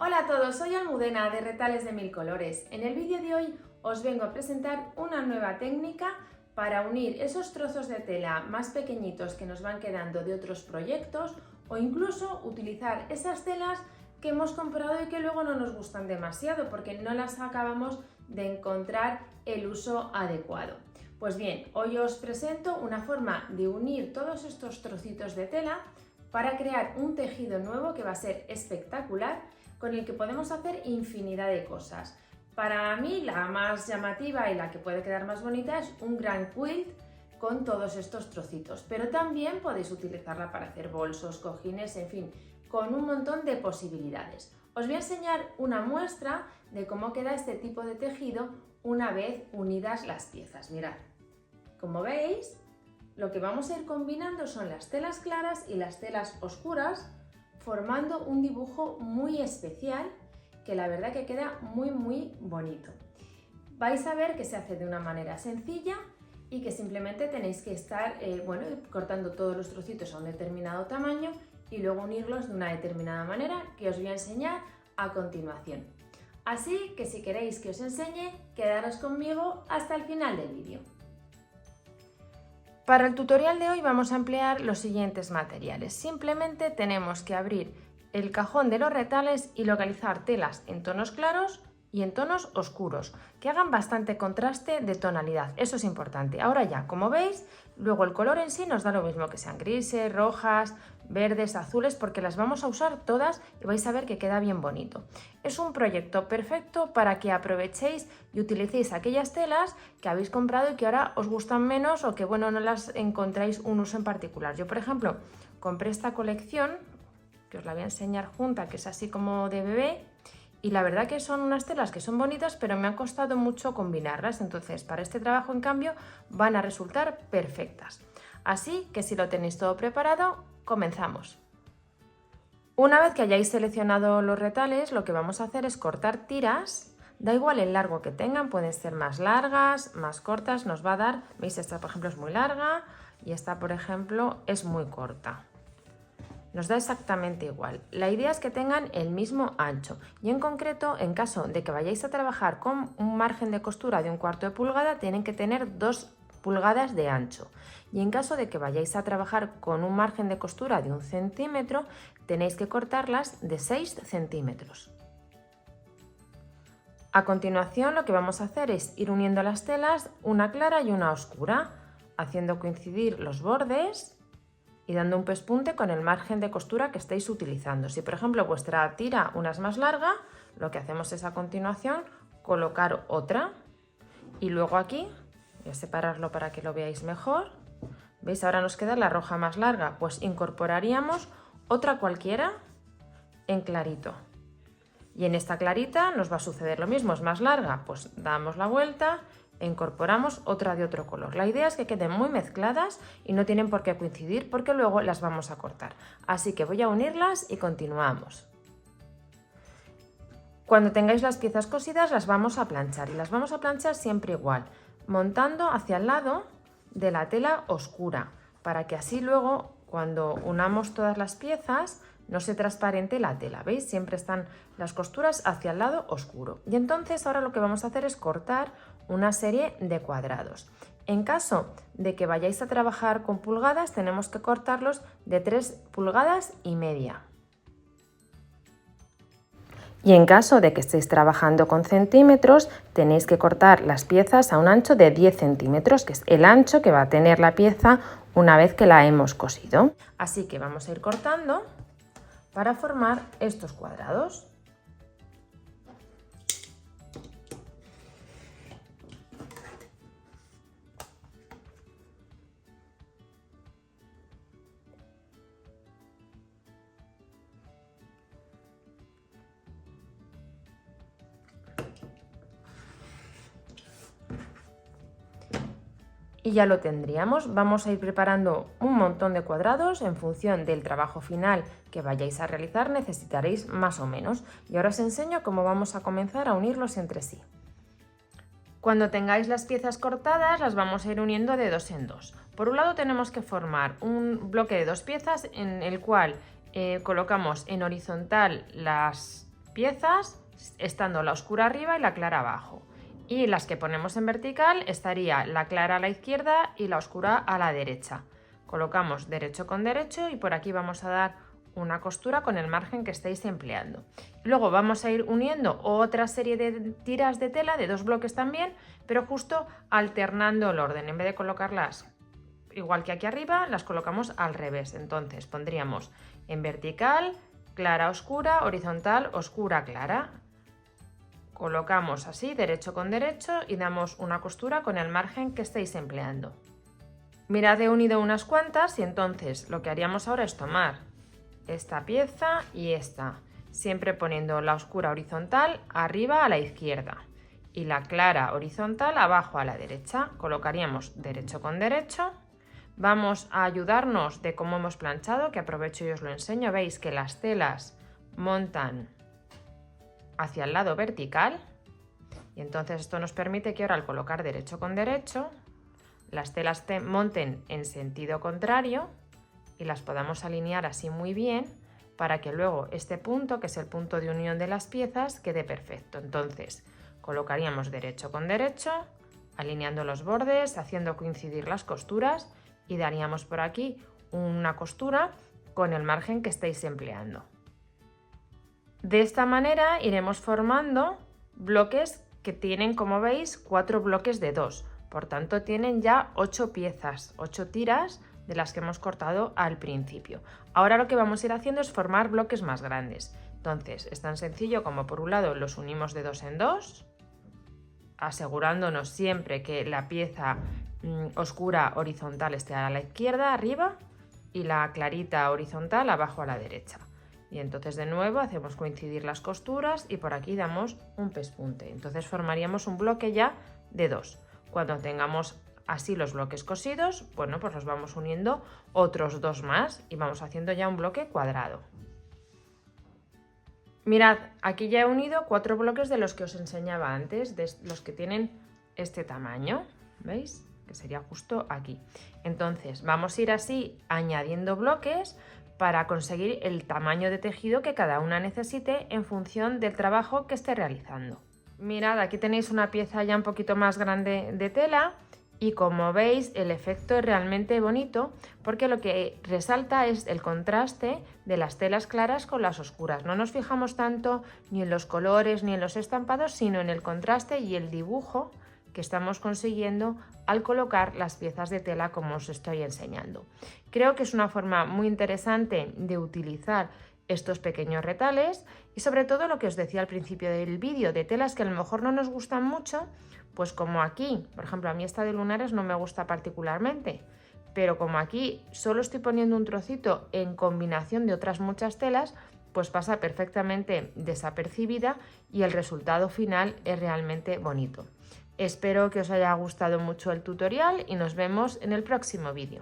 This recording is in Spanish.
Hola a todos, soy Almudena de Retales de Mil Colores. En el vídeo de hoy os vengo a presentar una nueva técnica para unir esos trozos de tela más pequeñitos que nos van quedando de otros proyectos o incluso utilizar esas telas que hemos comprado y que luego no nos gustan demasiado porque no las acabamos de encontrar el uso adecuado. Pues bien, hoy os presento una forma de unir todos estos trocitos de tela para crear un tejido nuevo que va a ser espectacular, con el que podemos hacer infinidad de cosas. Para mí la más llamativa y la que puede quedar más bonita es un gran quilt con todos estos trocitos, pero también podéis utilizarla para hacer bolsos, cojines, en fin, con un montón de posibilidades. Os voy a enseñar una muestra de cómo queda este tipo de tejido una vez unidas las piezas. Mirad, como veis, lo que vamos a ir combinando son las telas claras y las telas oscuras, formando un dibujo muy especial que la verdad que queda muy bonito. Vais a ver que se hace de una manera sencilla y que simplemente tenéis que estar cortando todos los trocitos a un determinado tamaño y luego unirlos de una determinada manera que os voy a enseñar a continuación. Así que si queréis que os enseñe, quedaros conmigo hasta el final del vídeo. Para el tutorial de hoy vamos a emplear los siguientes materiales. Simplemente tenemos que abrir el cajón de los retales y localizar telas en tonos claros y en tonos oscuros, que hagan bastante contraste de tonalidad. Eso es importante. Ahora ya, como veis, luego el color en sí nos da lo mismo, que sean grises, rojas, verdes, azules, porque las vamos a usar todas y vais a ver que queda bien bonito. Es un proyecto perfecto para que aprovechéis y utilicéis aquellas telas que habéis comprado y que ahora os gustan menos o que no las encontráis un uso en particular. Yo, por ejemplo, compré esta colección, que os la voy a enseñar junta, que es así como de bebé, y la verdad que son unas telas que son bonitas, pero me ha costado mucho combinarlas, entonces para este trabajo en cambio van a resultar perfectas. Así que si lo tenéis todo preparado, comenzamos. Una vez que hayáis seleccionado los retales, lo que vamos a hacer es cortar tiras, da igual el largo que tengan, pueden ser más largas, más cortas, nos va a dar, veis, esta por ejemplo es muy larga y esta por ejemplo es muy corta. Nos da exactamente igual. La idea es que tengan el mismo ancho y en concreto, en caso de que vayáis a trabajar con un margen de costura de 1/4 de pulgada, tienen que tener 2 pulgadas de ancho, y en caso de que vayáis a trabajar con un margen de costura de 1 centímetro, tenéis que cortarlas de 6 centímetros. A continuación, lo que vamos a hacer es ir uniendo las telas, una clara y una oscura, haciendo coincidir los bordes y dando un pespunte con el margen de costura que estéis utilizando. Si por ejemplo vuestra tira una es más larga, lo que hacemos es a continuación colocar otra y luego aquí, voy a separarlo para que lo veáis mejor, ¿veis? Ahora nos queda la roja más larga, pues incorporaríamos otra cualquiera en clarito. Y en esta clarita nos va a suceder lo mismo, es más larga, pues damos la vuelta e incorporamos otra de otro color. La idea es que queden muy mezcladas y no tienen por qué coincidir porque luego las vamos a cortar. Así que voy a unirlas y continuamos. Cuando tengáis las piezas cosidas las vamos a planchar y las vamos a planchar siempre igual, montando hacia el lado de la tela oscura, para que así luego cuando unamos todas las piezas no se transparente la tela, ¿veis? Siempre están las costuras hacia el lado oscuro. Y entonces ahora lo que vamos a hacer es cortar una serie de cuadrados. En caso de que vayáis a trabajar con pulgadas, tenemos que cortarlos de 3,5 pulgadas. Y en caso de que estéis trabajando con centímetros, tenéis que cortar las piezas a un ancho de 10 centímetros, que es el ancho que va a tener la pieza una vez que la hemos cosido. Así que vamos a ir cortando para formar estos cuadrados. Y ya lo tendríamos. Vamos a ir preparando un montón de cuadrados en función del trabajo final que vayáis a realizar, necesitaréis más o menos. Y ahora os enseño cómo vamos a comenzar a unirlos entre sí. Cuando tengáis las piezas cortadas las vamos a ir uniendo de 2 en 2. Por un lado tenemos que formar un bloque de 2 piezas en el cual colocamos en horizontal las piezas, estando la oscura arriba y la clara abajo. Y las que ponemos en vertical estaría la clara a la izquierda y la oscura a la derecha. Colocamos derecho con derecho y por aquí vamos a dar una costura con el margen que estéis empleando. Luego vamos a ir uniendo otra serie de tiras de tela de 2 bloques también, pero justo alternando el orden. En vez de colocarlas igual que aquí arriba, las colocamos al revés. Entonces pondríamos en vertical, clara, oscura, horizontal, oscura, clara. Colocamos así, derecho con derecho, y damos una costura con el margen que estéis empleando. Mirad, he unido unas cuantas y entonces lo que haríamos ahora es tomar esta pieza y esta, siempre poniendo la oscura horizontal arriba a la izquierda y la clara horizontal abajo a la derecha. Colocaríamos derecho con derecho. Vamos a ayudarnos de cómo hemos planchado, que aprovecho y os lo enseño. Veis que las telas montan hacia el lado vertical y entonces esto nos permite que ahora al colocar derecho con derecho las telas monten en sentido contrario y las podamos alinear así muy bien para que luego este punto, que es el punto de unión de las piezas, quede perfecto. Entonces colocaríamos derecho con derecho, alineando los bordes, haciendo coincidir las costuras y daríamos por aquí una costura con el margen que estéis empleando. De esta manera iremos formando bloques que tienen, como veis, 4 bloques de 2. Por tanto, tienen ya 8 piezas, 8 tiras de las que hemos cortado al principio. Ahora lo que vamos a ir haciendo es formar bloques más grandes. Entonces, es tan sencillo como por un lado los unimos de 2 en 2, asegurándonos siempre que la pieza oscura horizontal esté a la izquierda, arriba, y la clarita horizontal abajo a la derecha. Y entonces de nuevo hacemos coincidir las costuras y por aquí damos un pespunte. Entonces formaríamos un bloque ya de 2. Cuando tengamos así los bloques cosidos, bueno, pues los vamos uniendo otros 2 más y vamos haciendo ya un bloque cuadrado. Mirad, aquí ya he unido 4 bloques de los que os enseñaba antes, de los que tienen este tamaño, ¿veis? Que sería justo aquí. Entonces vamos a ir así añadiendo bloques para conseguir el tamaño de tejido que cada una necesite en función del trabajo que esté realizando. Mirad, aquí tenéis una pieza ya un poquito más grande de tela y como veis el efecto es realmente bonito porque lo que resalta es el contraste de las telas claras con las oscuras. No nos fijamos tanto ni en los colores ni en los estampados, sino en el contraste y el dibujo que estamos consiguiendo al colocar las piezas de tela como os estoy enseñando. Creo que es una forma muy interesante de utilizar estos pequeños retales y sobre todo lo que os decía al principio del vídeo, de telas que a lo mejor no nos gustan mucho, pues como aquí, por ejemplo, a mí esta de lunares no me gusta particularmente, pero como aquí solo estoy poniendo un trocito en combinación de otras muchas telas, pues pasa perfectamente desapercibida y el resultado final es realmente bonito. Espero que os haya gustado mucho el tutorial y nos vemos en el próximo vídeo.